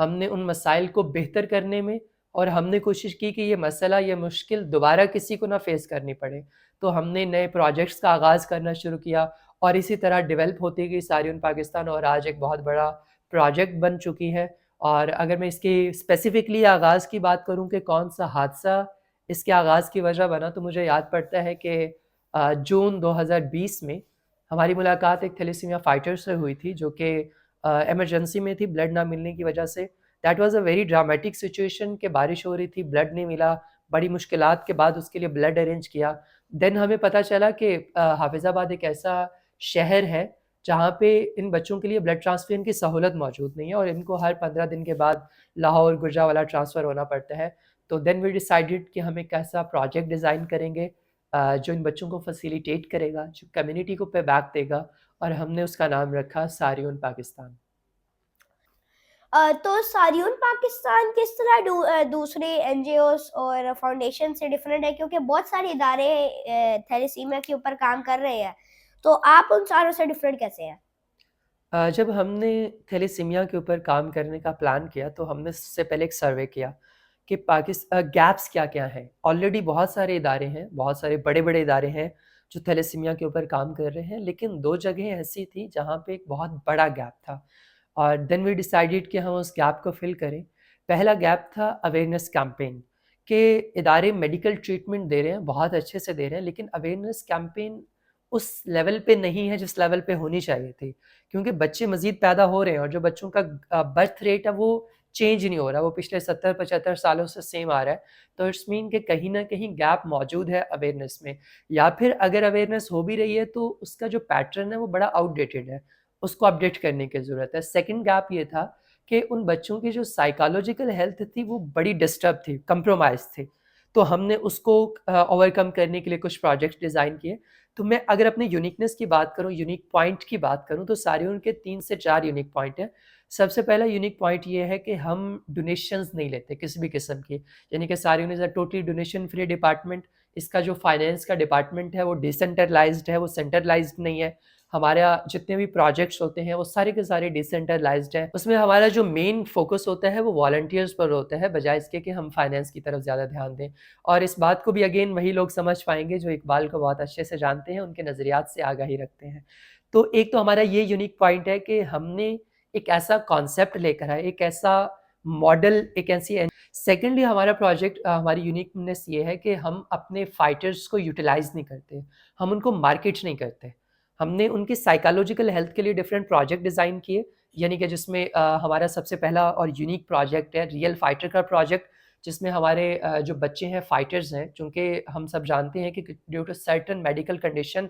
ہم نے ان مسائل کو بہتر کرنے میں، اور ہم نے کوشش کی کہ یہ مسئلہ، یہ مشکل دوبارہ کسی کو نہ فیس کرنی پڑے. تو ہم نے نئے پروجیکٹس کا آغاز کرنا شروع کیا، اور اسی طرح ڈیولپ ہوتی گئی ساریون پاکستان، اور آج ایک بہت بڑا پروجیکٹ بن چکی ہے. اور اگر میں اس کی اسپیسیفکلی آغاز کی بات کروں کہ کون سا حادثہ اس کے آغاز کی وجہ بنا، تو مجھے یاد پڑتا ہے کہ جون 2020 میں ہماری ملاقات ایک تھیلیسیمیا فائٹر سے ہوئی تھی، جو کہ ایمرجنسی میں تھی بلڈ نہ ملنے کی وجہ سے. That was a very dramatic situation کہ بارش ہو رہی تھی، بلڈ نہیں ملا، بڑی مشکلات کے بعد اس کے لیے بلڈ ارینج کیا. دین ہمیں پتہ چلا کہ حافظ آباد ایک ایسا شہر ہے جہاں پہ ان بچوں کے لیے بلڈ ٹرانسفیوژن کی سہولت موجود نہیں ہے، اور ان کو ہر 15 دن کے بعد لاہور گجرانوالہ ٹرانسفر ہونا پڑتا ہے. تو دین وی ڈیسائیڈڈ کہ ہم ایک ایسا پروجیکٹ ڈیزائن کریں گے جو ان بچوں کو فیسیلیٹیٹ کرے گا، جو کمیونٹی کو پہ بیک دے گا، اور ہم نے اس کا نام رکھا ساریون پاکستان. تو ساریون پاکستان کس طرح دوسرے این جی اوز اور فاؤنڈیشن سے ڈفرینٹ ہے؟ کیونکہ بہت سارے ادارے تھیلیسیمیا کے اوپر کام کر رہے ہیں، تو آپ ان ساروں سے ڈفرینٹ کیسے ہیں؟ جب ہم نے تھیلیسیمیا کے اوپر کام کرنے کا پلان کیا تو ہم نے سب سے پہلے ایک سروے کیا کہ گیپس کیا کیا ہیں. آلریڈی بہت سارے ادارے ہیں، بہت سارے بڑے بڑے ادارے ہیں جو تھیلیسیمیا کے اوپر کام کر رہے ہیں، لیکن 2 جگہیں ایسی تھیں جہاں پہ ایک بہت بڑا گیپ تھا. اور دین وی ڈیسائیڈڈ کہ ہم اس گیپ کو فل کریں. پہلا گیپ تھا اویئرنیس کیمپین، کہ ادارے میڈیکل ٹریٹمنٹ دے رہے ہیں، بہت اچھے سے دے رہے ہیں، لیکن اویئرنیس کیمپین اس لیول پہ نہیں ہے جس لیول پہ ہونی چاہیے تھی، کیونکہ بچے مزید پیدا ہو رہے ہیں، اور جو بچوں کا برتھ ریٹ ہے وہ چینج نہیں ہو رہا، وہ پچھلے 70-75 سالوں سے سیم آ رہا ہے. تو اٹس مین کہ کہیں نہ کہیں گیپ موجود ہے اویئرنیس میں، یا پھر اگر اویئرنیس ہو بھی رہی ہے تو اس کا جو پیٹرن ہے وہ بڑا آؤٹ ڈیٹڈ ہے، اس کو اپڈیٹ کرنے کی ضرورت ہے. سیکنڈ گیپ یہ تھا کہ ان بچوں کی جو سائیکالوجیکل ہیلتھ تھی وہ بڑی ڈسٹرب تھی، کمپرومائز تھی. تو ہم نے اس کو اوور کم کرنے کے لیے کچھ پروجیکٹ ڈیزائن کیے. تو میں اگر اپنے یونیکنیس کی بات کروں، یونیک پوائنٹ کی بات کروں، تو ساریون کے 3 سے 4 یونیک پوائنٹ ہیں. سب سے پہلا یونیک پوائنٹ یہ ہے کہ ہم ڈونیشنز نہیں لیتے کسی بھی قسم کی، یعنی کہ ساریون is a totally donation free department. اس کا جو فائنینس کا ڈپارٹمنٹ ہے وہ ڈیسنٹرلائزڈ ہے، وہ سینٹرلائزڈ نہیں ہے. ہمارا جتنے بھی پروجیکٹس ہوتے ہیں وہ سارے کے سارے ڈیسنٹرلائزڈ ہیں. اس میں ہمارا جو مین فوکس ہوتا ہے وہ والنٹیئرز پر ہوتا ہے، بجائے اس کے کہ ہم فائنینس کی طرف زیادہ دھیان دیں. اور اس بات کو بھی اگین وہی لوگ سمجھ پائیں گے جو اقبال کو بہت اچھے سے جانتے ہیں، ان کے نظریات سے آگاہی رکھتے ہیں. تو ایک تو ہمارا یہ یونیک پوائنٹ ہے کہ ہم نے ایک ایسا کانسیپٹ لے کر آئے، ایک ایسا ماڈل، ایک ایسی. سیکنڈلی ہمارا پروجیکٹ، ہماری یونیکنیس یہ ہے کہ ہم اپنے فائٹرز کو یوٹیلائز نہیں کرتے، ہم ان کو مارکیٹ نہیں کرتے. ہم نے ان کی سائیکالوجیکل ہیلتھ کے لیے ڈفرینٹ پروجیکٹ ڈیزائن کیے، یعنی کہ جس میں ہمارا سب سے پہلا اور یونیک پروجیکٹ ہے ریئل فائٹر کا پروجیکٹ، جس میں ہمارے جو بچے ہیں فائٹرز ہیں، چونکہ ہم سب جانتے ہیں کہ due to certain medical condition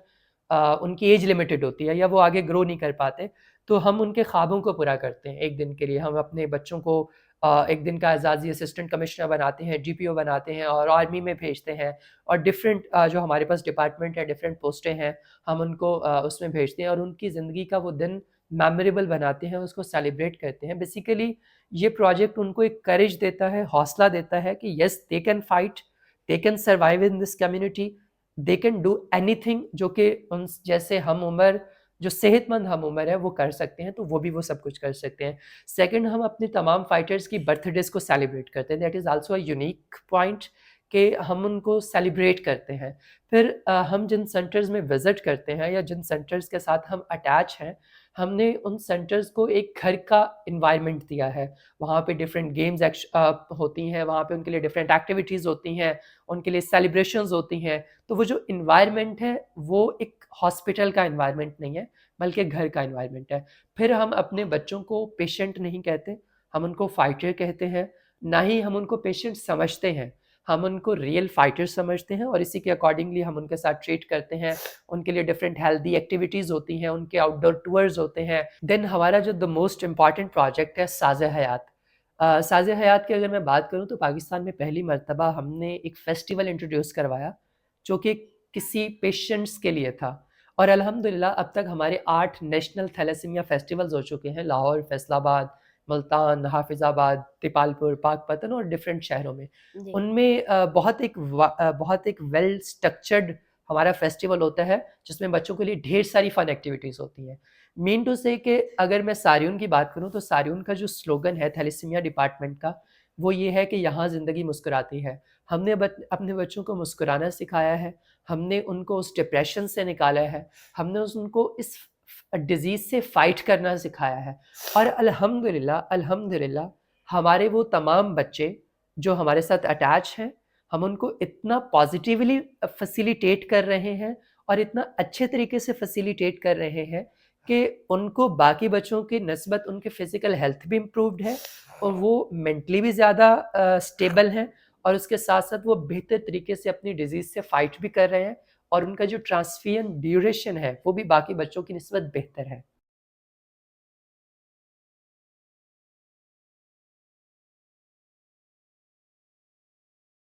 ان کی ایج لمیٹڈ ہوتی ہے یا وہ آگے گرو نہیں کر پاتے، تو ہم ان کے خوابوں کو پورا کرتے ہیں. ایک دن کے لیے ہم اپنے بچوں کو ایک دن کا اعزازی اسسٹنٹ کمشنر بناتے ہیں، جی پی او بناتے ہیں، اور آرمی میں بھیجتے ہیں، اور ڈفرینٹ جو ہمارے پاس ڈپارٹمنٹ ہے، ڈفرینٹ پوسٹیں ہیں، ہم ان کو اس میں بھیجتے ہیں، اور ان کی زندگی کا وہ دن میموریبل بناتے ہیں، اس کو سیلیبریٹ کرتے ہیں. بیسیکلی یہ پروجیکٹ ان کو ایک کریج دیتا ہے، حوصلہ دیتا ہے کہ yes they can fight, they can survive in this community, they can do اینی تھنگ، جو کہ ان جیسے ہم عمر، جو صحت مند ہم عمر ہے وہ کر سکتے ہیں، تو وہ بھی وہ سب کچھ کر سکتے ہیں. سیکنڈ، ہم اپنے تمام فائٹرز کی برتھ ڈیز کو سیلیبریٹ کرتے ہیں. That is also a unique point کہ ہم ان کو سیلیبریٹ کرتے ہیں. پھر ہم جن سینٹرز میں وزٹ کرتے ہیں یا جن سینٹرز کے ساتھ ہم اٹیچ ہیں، ہم نے ان سینٹرز کو ایک گھر کا انوائرمنٹ دیا ہے. وہاں پہ ڈفرینٹ گیمز ہوتی ہیں، وہاں پہ ان کے لیے ڈفرینٹ ایکٹیویٹیز ہوتی ہیں، ان کے لیے سیلیبریشنز ہوتی ہیں. تو وہ جو انوائرمنٹ ہے وہ ایک ہاسپٹل کا انوائرمنٹ نہیں ہے بلکہ گھر کا انوائرمنٹ ہے. پھر ہم اپنے بچوں کو پیشنٹ نہیں کہتے، ہم ان کو فائٹر کہتے ہیں. نہ ہی ہم ان کو پیشنٹ سمجھتے ہیں، ہم ان کو ریئل فائٹر سمجھتے ہیں، اور اسی کے اکارڈنگلی ہم ان کے ساتھ ٹریٹ کرتے ہیں. ان کے لیے ڈفرینٹ ہیلدی ایکٹیویٹیز ہوتی ہیں، ان کے آؤٹ ڈور ٹورز ہوتے ہیں. دین ہمارا جو دا موسٹ امپارٹنٹ پروجیکٹ ہے ساز حیات. ساز حیات کی اگر میں بات کروں تو پاکستان میں پہلی مرتبہ ہم نے ایک فیسٹیول انٹروڈیوس کروایا جو کہ کسی پیشنٹس کے لیے تھا. اور الحمدللہ اب تک ہمارے 8 نیشنل تھیلیسیمیا فیسٹیولز ہو چکے ہیں، لاہور، فیصل آباد، ملتان، حافظ آباد، تپال پور، پاک پتن اور ڈفرینٹ شہروں میں. جی ان میں بہت ایک ویل اسٹرکچرڈ ہمارا فیسٹیول ہوتا ہے جس میں بچوں کے لیے ڈھیر ساری فن ایکٹیویٹیز ہوتی ہیں. مین ٹو سے کہ اگر میں ساریون کی بات کروں تو ساریون کا جو سلوگن ہے تھیلیسیمیا ڈپارٹمنٹ کا وہ یہ ہے کہ یہاں زندگی مسکراتی ہے. ہم نے اپنے بچوں کو مسکرانا سکھایا ہے, ہم نے ان کو اس ڈپریشن سے نکالا ہے, ہم نے ان کو اس ڈیزیز سے فائٹ کرنا سکھایا ہے. اور الحمدللہ ہمارے وہ تمام بچے جو ہمارے ساتھ اٹیچ ہیں, ہم ان کو اتنا پازیٹیولی فیسیلیٹیٹ کر رہے ہیں اور اتنا اچھے طریقے سے فیسیلیٹیٹ کر رہے ہیں کہ ان کو باقی بچوں کی نسبت ان کے فزیکل ہیلتھ بھی امپرووڈ ہے اور وہ مینٹلی بھی زیادہ اسٹیبل ہیں, اور اس کے ساتھ ساتھ وہ بہتر طریقے سے اپنی ڈیزیز سے فائٹ بھی کر رہے ہیں, اور ان کا جو ٹرانسفیئن ڈیوریشن ہے وہ بھی باقی بچوں کی نسبت بہتر ہے.